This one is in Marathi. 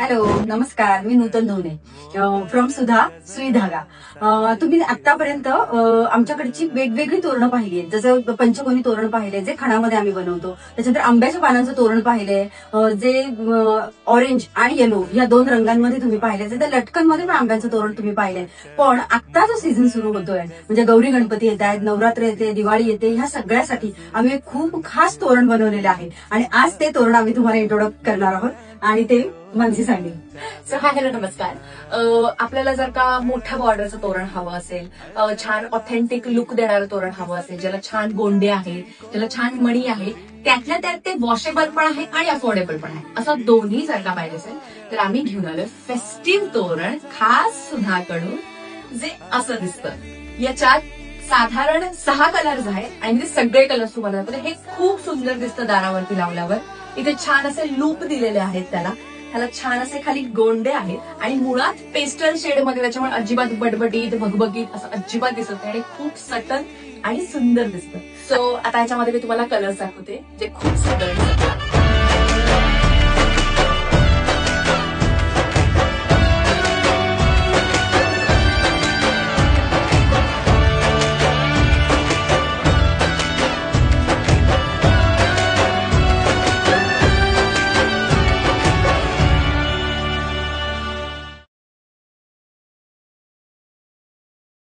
हॅलो, नमस्कार. मी नूतन धोने फ्रॉम सुधा सुई धागा. तुम्ही आतापर्यंत आमच्याकडची वेगवेगळी तोरणं पाहिली आहेत. जसं पंचकोनी तोरण पाहिले जे खणामध्ये आम्ही बनवतो. त्याच्यानंतर आंब्याच्या पानांचं तोरण पाहिले, जे ऑरेंज आणि येलो या दोन रंगांमध्ये तुम्ही पाहिले. तर लटकनमध्ये पण आंब्याचं तोरण तुम्ही पाहिले. पण आता जो सीझन सुरू होतोय म्हणजे गौरी गणपती येत आहेत, नवरात्र येते, दिवाळी येते, ह्या सगळ्यासाठी आम्ही एक खूप खास तोरण बनवलेलं आहे आणि आज ते तोरण आम्ही तुम्हाला इंट्रोडक्ट करणार आहोत आणि ते मानसी सांगेल. सो हाय हॅलो नमस्कार. आपल्याला जर का मोठ्या बॉर्डरचं तोरण हवं असेल, छान ऑथेंटिक लुक देणारं तोरण हवं असेल, ज्याला छान गोंडे आहेत, ज्याला छान मणी आहे, त्यातल्या त्यात ते वॉशेबल पण आहे आणि अफोर्डेबल पण आहे, असं दोन्ही जर का पाहिजे असेल तर आम्ही घेऊन आलोय फेस्टिव्ह तोरण खास सुधाकडून, जे असं दिसतं. याच्यात साधारण 6 कलर्स आहेत आणि ते सगळे कलर्स तुम्हाला दाखवते. हे खूप सुंदर दिसतं दारावरती लावल्यावर. इथे छान असे लूप दिलेले आहेत त्याला छान असे खाली गोंडे आहेत आणि मुळात पेस्टल शेड मध्ये, त्याच्यामुळे अजिबात बटबटीत भगभगीत असं अजिबात दिसत नाही आणि खूप सटल आणि सुंदर दिसतं. सो आता याच्यामध्ये मी तुम्हाला कलर्स दाखवते जे खूप सुंदर दिसतात.